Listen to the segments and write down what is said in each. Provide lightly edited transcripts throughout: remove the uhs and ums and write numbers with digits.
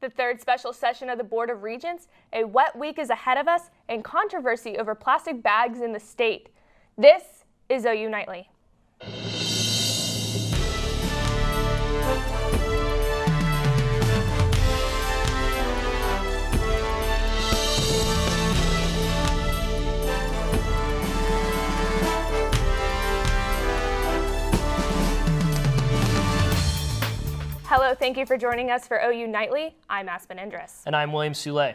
The third special session of the Board of Regents, a wet week is ahead of us, and controversy over plastic bags in the state. This is OU Nightly. Hello, thank you for joining us for OU Nightly. I'm Aspen Endriss. And I'm William Soule.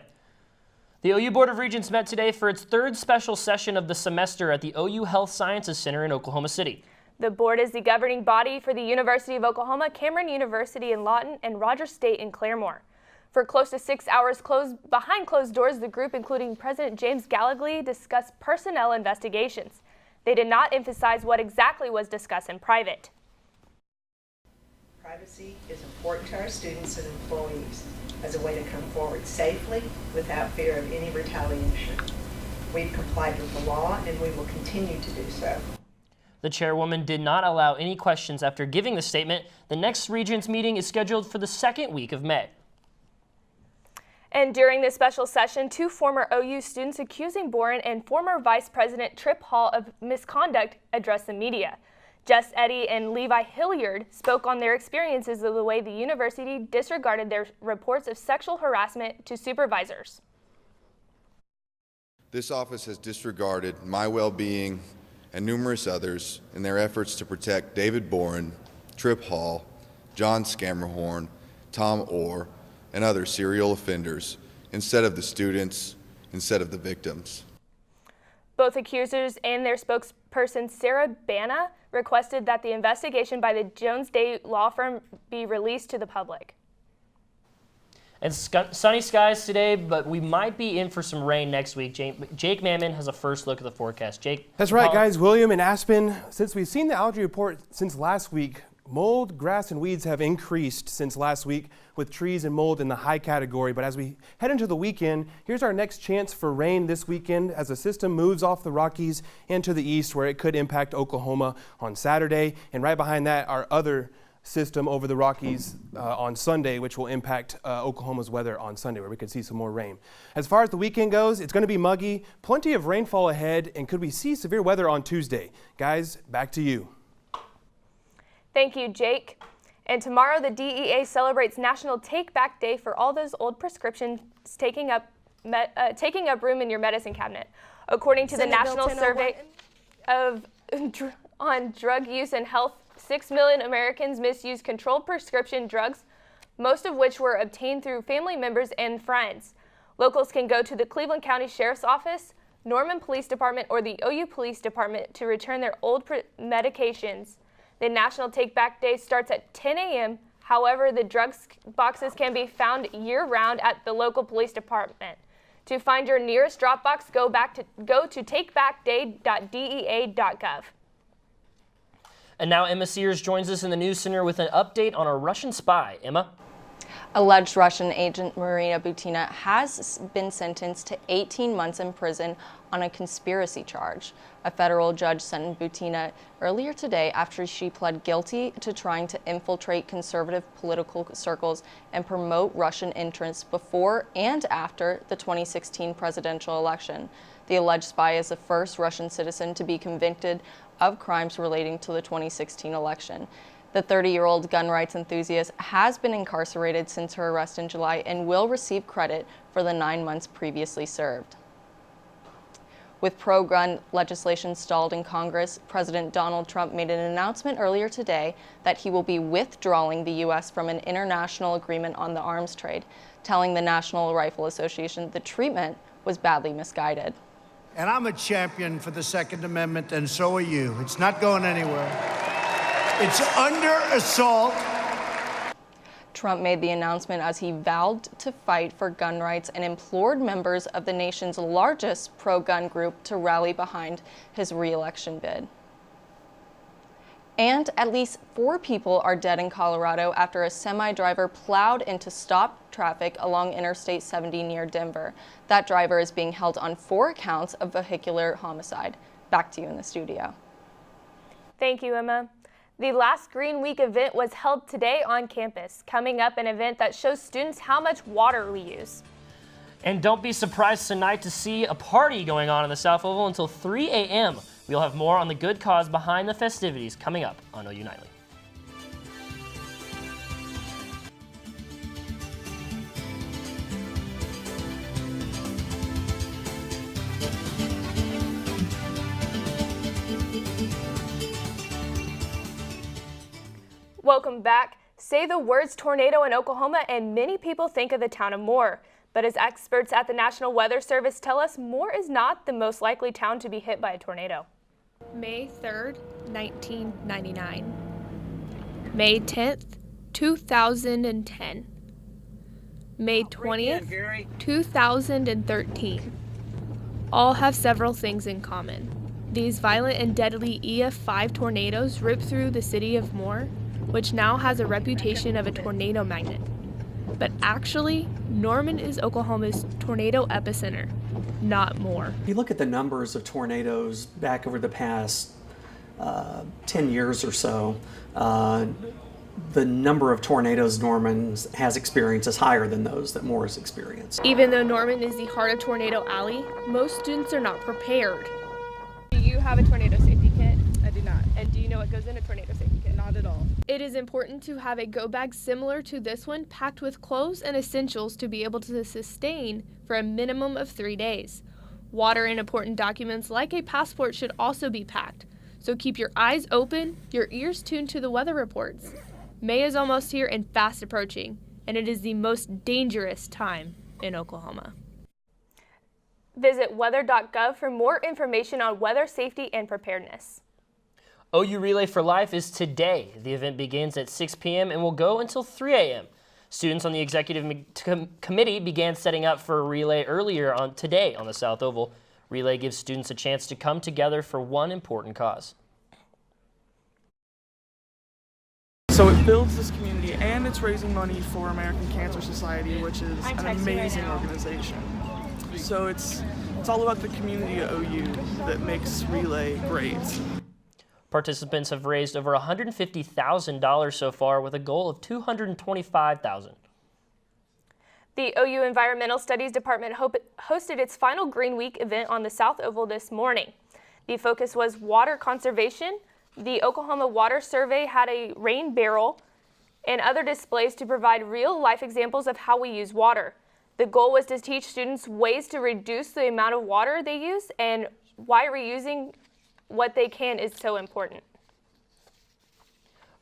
The OU Board of Regents met today for its third special session of the semester at the OU Health Sciences Center in Oklahoma City. The board is the governing body for the University of Oklahoma, Cameron University in Lawton, and Rogers State in Claremore. For close to 6 hours behind closed doors, the group, including President James Gallegly, discussed personnel investigations. They did not emphasize what exactly was discussed in private. Privacy is important to our students and employees as a way to come forward safely without fear of any retaliation. We've complied with the law and we will continue to do so. The chairwoman did not allow any questions after giving the statement. The next Regents meeting is scheduled for the second week of May. And during this special session, two former OU students accusing Boren and former Vice President Tripp Hall of misconduct addressed the media. Jess Eddy and Levi Hilliard spoke on their experiences of the way the university disregarded their reports of sexual harassment to supervisors. This office has disregarded my well-being and numerous others in their efforts to protect David Boren, Tripp Hall, John Scammerhorn, Tom Orr, and other serial offenders instead of the students, instead of the victims. Both accusers and their spokesperson, Sarah Bana, requested that the investigation by the Jones Day law firm be released to the public. It's sunny skies today, but we might be in for some rain next week. Jake Mammen has a first look at the forecast. Jake? That's right, guys. William and Aspen, since we've seen the algae report since last week, mold, grass, and weeds have increased since last week, with trees and mold in the high category. But as we head into the weekend, here's our next chance for rain this weekend as the system moves off the Rockies and to the east, where it could impact Oklahoma on Saturday. And right behind that, our other system over the Rockies on Sunday, which will impact Oklahoma's weather on Sunday, where we could see some more rain. As far as the weekend goes, it's going to be muggy, plenty of rainfall ahead, and could we see severe weather on Tuesday? Guys, back to you. Thank you, Jake. And tomorrow, the DEA celebrates National Take Back Day for all those old prescriptions taking up room in your medicine cabinet. According to the National Survey on Drug Use and Health, 6 million Americans misuse controlled prescription drugs, most of which were obtained through family members and friends. Locals can go to the Cleveland County Sheriff's Office, Norman Police Department, or the OU Police Department to return their old medications. The National Take Back Day starts at 10 a.m. However, the drug boxes can be found year-round at the local police department. To find your nearest drop box, go to takebackday.dea.gov. And now Emma Sears joins us in the News Center with an update on a Russian spy. Emma? Alleged Russian agent Marina Butina has been sentenced to 18 months in prison on a conspiracy charge. A federal judge sentenced Butina earlier today after she pled guilty to trying to infiltrate conservative political circles and promote Russian interests before and after the 2016 presidential election. The alleged spy is the first Russian citizen to be convicted of crimes relating to the 2016 election. The 30-year-old gun rights enthusiast has been incarcerated since her arrest in July and will receive credit for the 9 months previously served. With pro-gun legislation stalled in Congress, President Donald Trump made an announcement earlier today that he will be withdrawing the U.S. from an international agreement on the arms trade, telling the National Rifle Association the treatment was badly misguided. And I'm a champion for the Second Amendment, and so are you. It's not going anywhere. It's under assault. Trump made the announcement as he vowed to fight for gun rights and implored members of the nation's largest pro-gun group to rally behind his re-election bid. And at least 4 people are dead in Colorado after a semi-driver plowed into stopped traffic along Interstate 70 near Denver. That driver is being held on 4 counts of vehicular homicide. Back to you in the studio. Thank you, Emma. The last Green Week event was held today on campus. Coming up, an event that shows students how much water we use. And don't be surprised tonight to see a party going on in the South Oval until 3 a.m. We'll have more on the good cause behind the festivities coming up on OU Nightly. Welcome back. Say the words tornado in Oklahoma and many people think of the town of Moore. But as experts at the National Weather Service tell us, Moore is not the most likely town to be hit by a tornado. May 3rd, 1999. May 10th, 2010. May 20th, 2013. All have several things in common. These violent and deadly EF5 tornadoes ripped through the city of Moore, which now has a reputation of a tornado magnet. But actually, Norman is Oklahoma's tornado epicenter, not Moore. If you look at the numbers of tornadoes back over the past 10 years or so, the number of tornadoes Norman has experienced is higher than those that Moore has experienced. Even though Norman is the heart of Tornado Alley, most students are not prepared. Do you have a tornado safety kit? I do not. And do you know what goes in a tornado safety kit? Not at all. It is important to have a go bag similar to this one, packed with clothes and essentials to be able to sustain for a minimum of 3 days. Water and important documents like a passport should also be packed. So keep your eyes open, your ears tuned to the weather reports. May is almost here and fast approaching, and it is the most dangerous time in Oklahoma. Visit weather.gov for more information on weather safety and preparedness. OU Relay for Life is today. The event begins at 6 p.m. and will go until 3 a.m. Students on the executive committee began setting up for a relay earlier today on the South Oval. Relay gives students a chance to come together for one important cause. So it builds this community and it's raising money for American Cancer Society, which is an amazing organization. So it's all about the community at OU that makes Relay great. Participants have raised over $150,000 so far with a goal of $225,000. The OU Environmental Studies Department hosted its final Green Week event on the South Oval this morning. The focus was water conservation. The Oklahoma Water Survey had a rain barrel and other displays to provide real-life examples of how we use water. The goal was to teach students ways to reduce the amount of water they use and why reusing what they can is so important.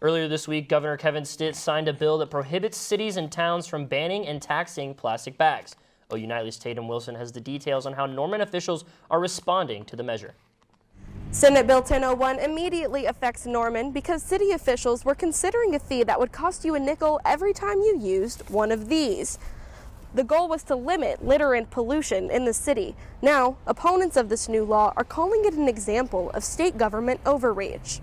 Earlier this week, Governor Kevin Stitt signed a bill that prohibits cities and towns from banning and taxing plastic bags. OU Nightly's Taitum Wilson has the details on how Norman officials are responding to the measure. Senate Bill 1001 immediately affects Norman because city officials were considering a fee that would cost you a nickel every time you used one of these. The goal was to limit litter and pollution in the city. Now, opponents of this new law are calling it an example of state government overreach.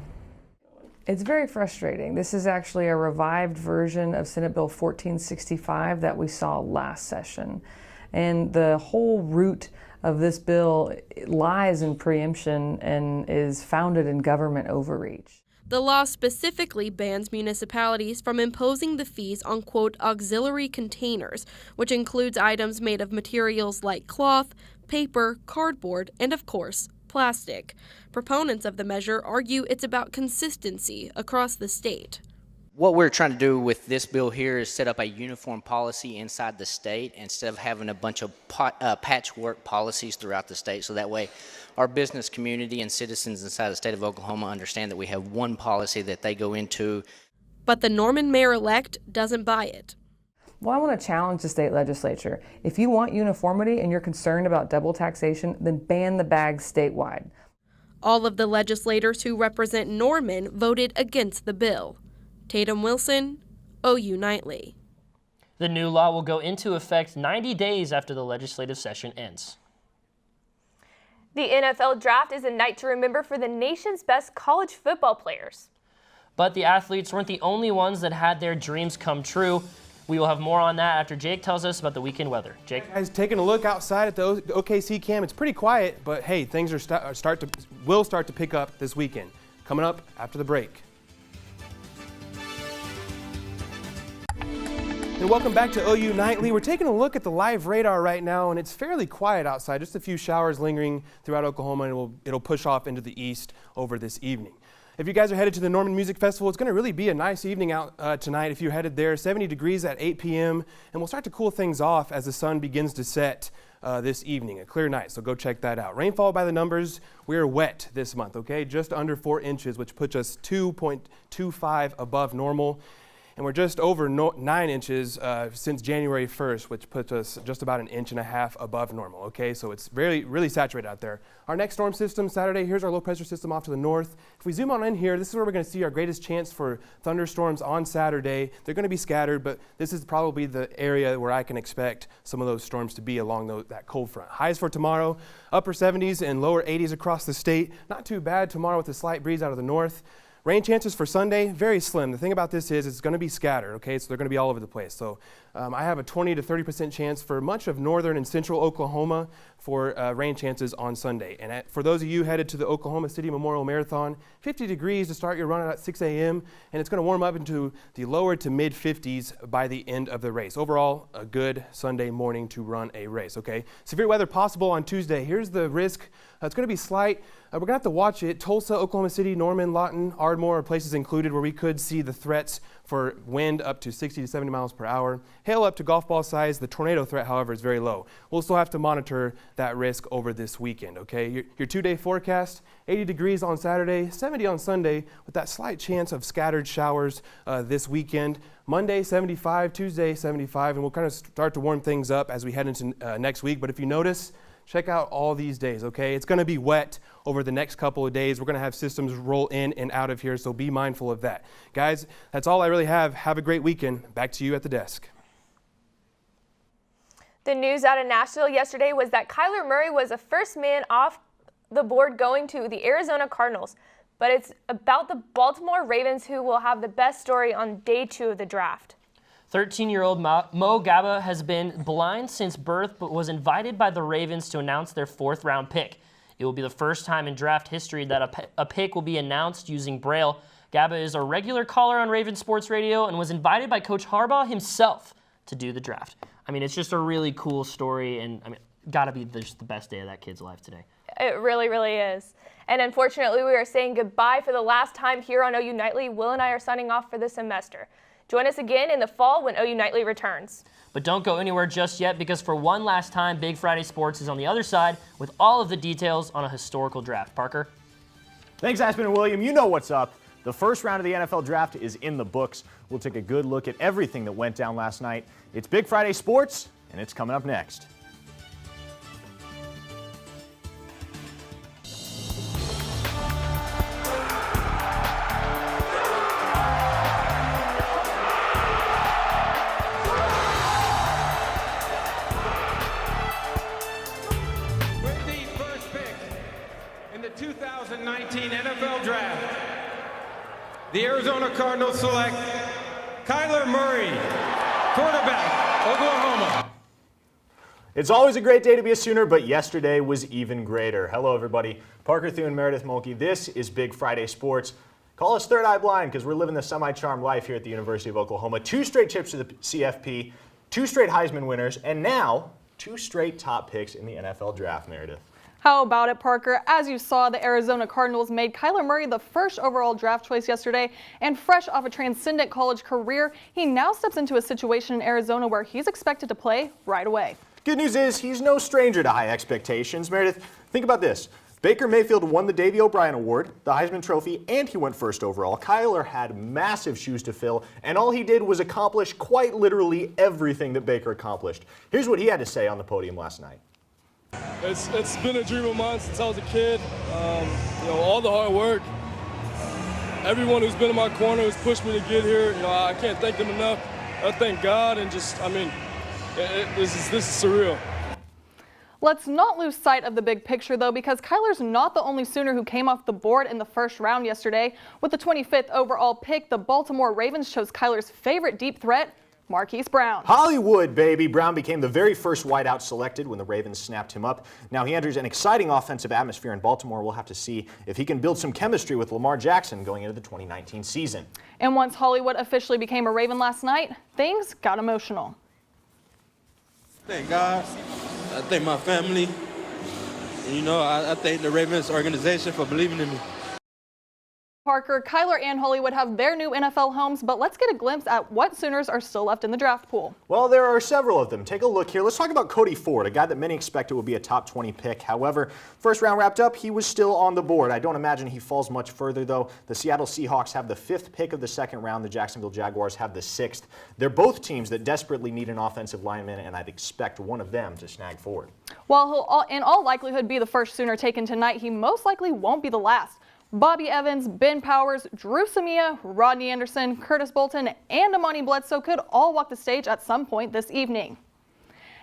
It's very frustrating. This is actually a revived version of Senate Bill 1465 that we saw last session. And the whole root of this bill lies in preemption and is founded in government overreach. The law specifically bans municipalities from imposing the fees on, quote, auxiliary containers, which includes items made of materials like cloth, paper, cardboard, and, of course, plastic. Proponents of the measure argue it's about consistency across the state. What we're trying to do with this bill here is set up a uniform policy inside the state instead of having a bunch of patchwork policies throughout the state. So that way our business community and citizens inside the state of Oklahoma understand that we have one policy that they go into. But the Norman mayor-elect doesn't buy it. Well, I want to challenge the state legislature. If you want uniformity and you're concerned about double taxation, then ban the bags statewide. All of the legislators who represent Norman voted against the bill. Taitum Wilson, OU Nightly. The new law will go into effect 90 days after the legislative session ends. The NFL Draft is a night to remember for the nation's best college football players. But the athletes weren't the only ones that had their dreams come true. We will have more on that after Jake tells us about the weekend weather. Jake? Guys, taking a look outside at the OKC cam, it's pretty quiet, but hey, things will start to pick up this weekend. Coming up after the break. And welcome back to OU Nightly. We're taking a look at the live radar right now, and it's fairly quiet outside. Just a few showers lingering throughout Oklahoma, and it'll push off into the east over this evening. If you guys are headed to the Norman Music Festival, it's going to really be a nice evening out tonight. If you're headed there, 70 degrees at 8 p.m., and we'll start to cool things off as the sun begins to set this evening. A clear night, so go check that out. Rainfall by the numbers, we're wet this month, okay? Just under 4 inches, which puts us 2.25 above normal. And we're just over 9 inches since January 1st, which puts us just about 1.5 inches above normal, okay? So it's really saturated out there. Our next storm system Saturday, here's our low pressure system off to the north. If we zoom on in here, this is where we're going to see our greatest chance for thunderstorms on Saturday. They're going to be scattered, but this is probably the area where I can expect some of those storms to be along that cold front. Highs for tomorrow, upper 70s and lower 80s across the state. Not too bad tomorrow with a slight breeze out of the north. Rain chances for Sunday, very slim. The thing about this is it's going to be scattered, okay? So they're going to be all over the place. So I have a 20 to 30% chance for much of northern and central Oklahoma for rain chances on Sunday. And for those of you headed to the Oklahoma City Memorial Marathon, 50 degrees to start your run at 6 a.m., and it's going to warm up into the lower to mid 50s by the end of the race. Overall, a good Sunday morning to run a race, okay? Severe weather possible on Tuesday. Here's the risk. It's going to be slight. We're going to have to watch it. Tulsa, Oklahoma City, Norman, Lawton, Ardmore are places included where we could see the threats for wind up to 60 to 70 miles per hour. Hail up to golf ball size. The tornado threat, however, is very low. We'll still have to monitor that risk over this weekend, okay? Your 2-day forecast, 80 degrees on Saturday, 70 on Sunday, with that slight chance of scattered showers this weekend. Monday, 75, Tuesday, 75, and we'll kind of start to warm things up as we head into next week. But if you notice, check out all these days, okay? It's going to be wet over the next couple of days. We're going to have systems roll in and out of here, so be mindful of that. Guys, that's all I really have. Have a great weekend. Back to you at the desk. The news out of Nashville yesterday was that Kyler Murray was the first man off the board going to the Arizona Cardinals. But it's about the Baltimore Ravens who will have the best story on day 2 of the draft. 13-year-old Mo Gaba has been blind since birth but was invited by the Ravens to announce their 4th-round pick. It will be the first time in draft history that a pick will be announced using Braille. Gaba is a regular caller on Ravens Sports Radio and was invited by Coach Harbaugh himself to do the draft. I mean, it's just a really cool story, and I mean, gotta be just the best day of that kid's life today. It really, really is. And unfortunately, we are saying goodbye for the last time here on OU Nightly. Will and I are signing off for the semester. Join us again in the fall when OU Nightly returns. But don't go anywhere just yet, because for one last time, Big Friday Sports is on the other side with all of the details on a historical draft. Parker? Thanks, Aspen and William. You know what's up. The first round of the NFL Draft is in the books. We'll take a good look at everything that went down last night. It's Big Friday Sports, and it's coming up next. With the first pick in the 2019 NFL Draft, the Arizona Cardinals select Kyler Murray, quarterback, Oklahoma. It's always a great day to be a Sooner, but yesterday was even greater. Hello, everybody. Parker, Thune, Meridith, Mulkey. This is Big Friday Sports. Call us Third Eye Blind because we're living the semi-charmed life here at the University of Oklahoma. 2 straight trips to the CFP, 2 straight Heisman winners, and now 2 straight top picks in the NFL Draft, Meridith. How about it, Parker? As you saw, the Arizona Cardinals made Kyler Murray the first overall draft choice yesterday, and fresh off a transcendent college career, he now steps into a situation in Arizona where he's expected to play right away. Good news is he's no stranger to high expectations. Meredith, think about this. Baker Mayfield won the Davey O'Brien Award, the Heisman Trophy, and he went first overall. Kyler had massive shoes to fill, and all he did was accomplish quite literally everything that Baker accomplished. Here's what he had to say on the podium last night. It's been a dream of mine since I was a kid. All the hard work, everyone who's been in my corner who's pushed me to get here. I can't thank them enough. I thank God, and this is surreal. Let's not lose sight of the big picture, though, because Kyler's not the only Sooner who came off the board in the first round yesterday. With the 25th overall pick, the Baltimore Ravens chose Kyler's favorite deep threat, Marquise Brown. Hollywood, baby. Brown became the very first wideout selected when the Ravens snapped him up. Now he enters an exciting offensive atmosphere in Baltimore. We'll have to see if he can build some chemistry with Lamar Jackson going into the 2019 season. And once Hollywood officially became a Raven last night, things got emotional. Thank God. I thank my family. And, I thank the Ravens organization for believing in me. Parker, Kyler, and Hollywood have their new NFL homes, but let's get a glimpse at what Sooners are still left in the draft pool. Well, there are several of them. Take a look here. Let's talk about Cody Ford, a guy that many expected would be a top 20 pick. However, first round wrapped up, he was still on the board. I don't imagine he falls much further, though. The Seattle Seahawks have the 5th pick of the second round. The Jacksonville Jaguars have the 6th. They're both teams that desperately need an offensive lineman, and I'd expect one of them to snag Ford. While he'll in all likelihood be the first Sooner taken tonight, he most likely won't be the last. Bobby Evans, Ben Powers, Drew Samia, Rodney Anderson, Curtis Bolton, and Amani Bledsoe could all walk the stage at some point this evening.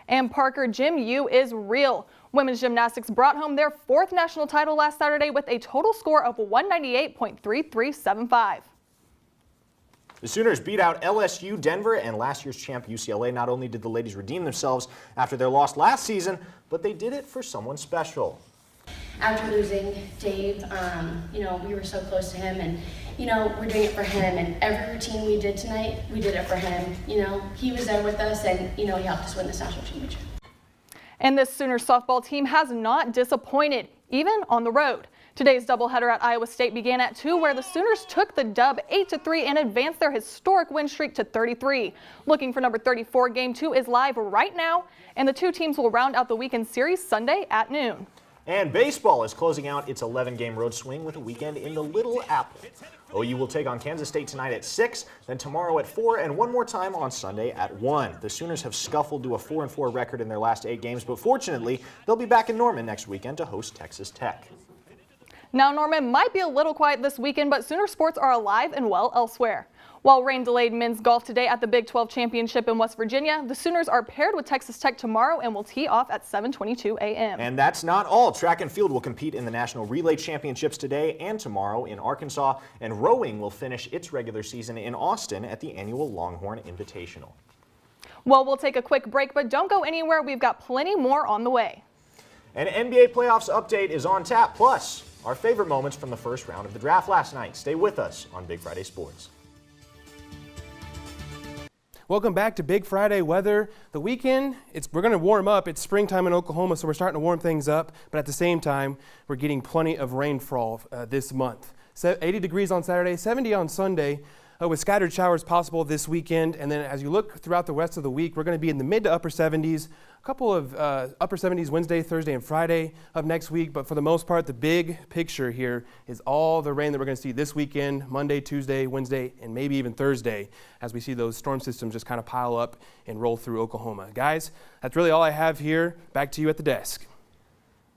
And Parker, Jim U is real. Women's gymnastics brought home their 4th national title last Saturday with a total score of 198.3375. The Sooners beat out LSU, Denver, and last year's champ UCLA. Not only did the ladies redeem themselves after their loss last season, but they did it for someone special. After losing Dave, we were so close to him, and, we're doing it for him. And every routine we did tonight, we did it for him. He was there with us, and, he helped us win this national championship. And this Sooners softball team has not disappointed, even on the road. Today's doubleheader at Iowa State began at 2, where the Sooners took the dub 8-3 and advanced their historic win streak to 33. Looking for number 34, Game 2 is live right now, and the two teams will round out the weekend series Sunday at noon. And baseball is closing out its 11-game road swing with a weekend in the Little Apple. OU will take on Kansas State tonight at 6, then tomorrow at 4, and one more time on Sunday at 1. The Sooners have scuffled to a 4-4 record in their last 8 games, but fortunately, they'll be back in Norman next weekend to host Texas Tech. Now, Norman might be a little quiet this weekend, but Sooner sports are alive and well elsewhere. While rain delayed men's golf today at the Big 12 Championship in West Virginia, the Sooners are paired with Texas Tech tomorrow and will tee off at 7:22 a.m. And that's not all. Track and field will compete in the National Relay Championships today and tomorrow in Arkansas, and rowing will finish its regular season in Austin at the annual Longhorn Invitational. Well, we'll take a quick break, but don't go anywhere. We've got plenty more on the way. An NBA playoffs update is on tap, plus our favorite moments from the first round of the draft last night. Stay with us on Big Friday Sports. Welcome back to Big Friday weather. The weekend, we're going to warm up. It's springtime in Oklahoma, so we're starting to warm things up. But at the same time, we're getting plenty of rainfall this month. 80 degrees on Saturday, 70 on Sunday, with scattered showers possible this weekend. And then as you look throughout the rest of the week, we're going to be in the mid to upper 70s. A couple of upper 70s Wednesday, Thursday, and Friday of next week. But for the most part, the big picture here is all the rain that we're going to see this weekend, Monday, Tuesday, Wednesday, and maybe even Thursday, as we see those storm systems just kind of pile up and roll through Oklahoma. Guys, that's really all I have here. Back to you at the desk.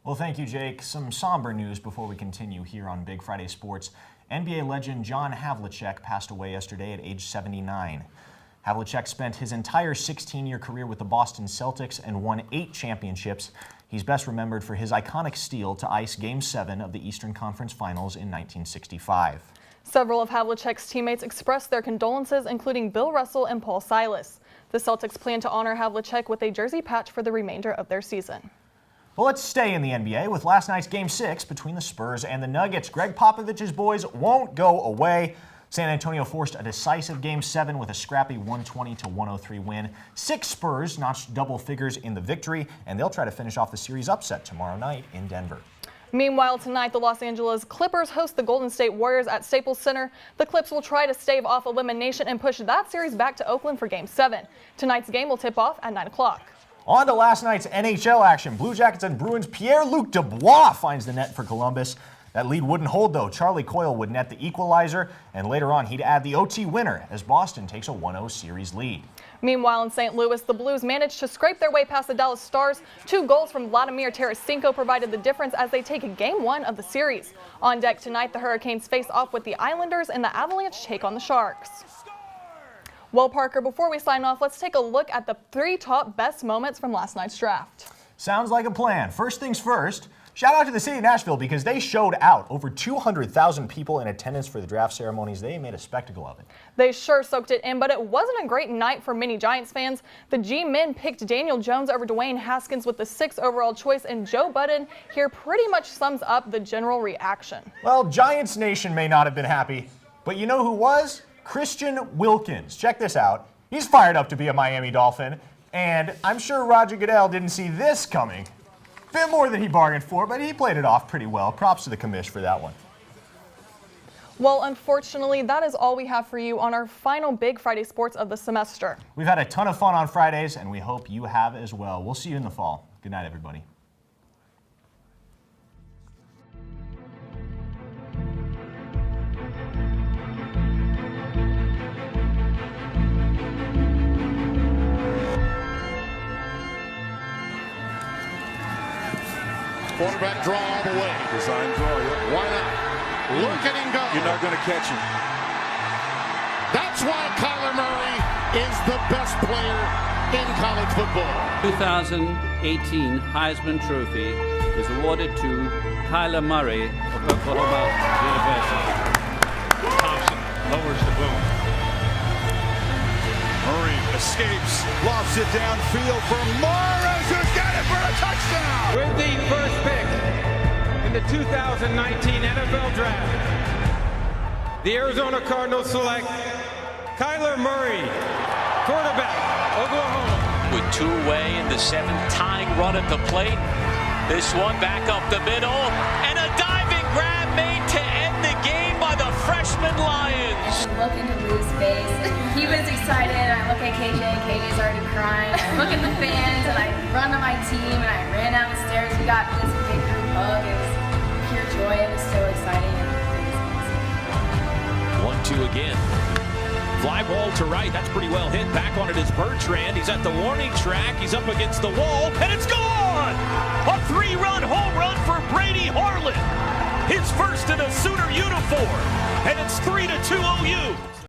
Well, thank you, Jake. Some somber news before we continue here on Big Friday Sports. NBA legend John Havlicek passed away yesterday at age 79. Havlicek spent his entire 16-year career with the Boston Celtics and won 8 championships. He's best remembered for his iconic steal to ice Game 7 of the Eastern Conference Finals in 1965. Several of Havlicek's teammates expressed their condolences, including Bill Russell and Paul Silas. The Celtics plan to honor Havlicek with a jersey patch for the remainder of their season. Well, let's stay in the NBA with last night's Game 6 between the Spurs and the Nuggets. Greg Popovich's boys won't go away. San Antonio forced a decisive Game 7 with a scrappy 120-103 win. 6 Spurs notched double figures in the victory, and they'll try to finish off the series upset tomorrow night in Denver. Meanwhile, tonight, the Los Angeles Clippers host the Golden State Warriors at Staples Center. The Clips will try to stave off elimination and push that series back to Oakland for Game 7. Tonight's game will tip off at 9 o'clock. On to last night's NHL action. Blue Jackets and Bruins' Pierre-Luc Dubois finds the net for Columbus. That lead wouldn't hold, though. Charlie Coyle would net the equalizer, and later on he'd add the OT winner as Boston takes a 1-0 series lead. Meanwhile, in St. Louis, the Blues managed to scrape their way past the Dallas Stars. 2 goals from Vladimir Tarasenko provided the difference as they take Game 1 of the series. On deck tonight, the Hurricanes face off with the Islanders, and the Avalanche take on the Sharks. Well, Parker, before we sign off, let's take a look at the 3 top best moments from last night's draft. Sounds like a plan. First things first, Shout out to the city of Nashville because they showed out. Over 200,000 people in attendance for the draft ceremonies. They made a spectacle of it. They sure soaked it in, but it wasn't a great night for many Giants fans. The G-men picked Daniel Jones over Dwayne Haskins with the 6th overall choice, and Joe Budden here pretty much sums up the general reaction. Well, Giants Nation may not have been happy, but you know who was? Christian Wilkins. Check this out. He's fired up to be a Miami Dolphin, and I'm sure Roger Goodell didn't see this coming. Bit more than he bargained for, but he played it off pretty well. Props to the commish for that one. Well, unfortunately, that is all we have for you on our final Big Friday Sports of the semester. We've had a ton of fun on Fridays, and we hope you have as well. We'll see you in the fall. Good night, everybody. Quarterback draw all the way. Design draw, yeah. Why not? Look at him go. You're not going to catch him. That's why Kyler Murray is the best player in college football. 2018 Heisman Trophy is awarded to Kyler Murray of Oklahoma University. Thompson lowers the boom. Murray escapes, lofts it downfield for Morris, who's got it for a touchdown! With the first pick in the 2019 NFL Draft, the Arizona Cardinals select Kyler Murray, quarterback, Oklahoma. With 2 away in the 7th, tying run at the plate. This one back up the middle, and a diving grab made to end the game by the freshman Lions. Look into Lou's face. He was excited. I look at KJ, and KJ's already crying. I look at the fans, and I run to my team, and I ran down the stairs. We got this big group hug. It was pure joy. It was so exciting. And 1-2 again. Fly ball to right. That's pretty well hit. Back on it is Bertrand. He's at the warning track. He's up against the wall, and it's gone! A 3-run home run for Brady Harlan. His first in a Sooner uniform, and it's 3-2 OU.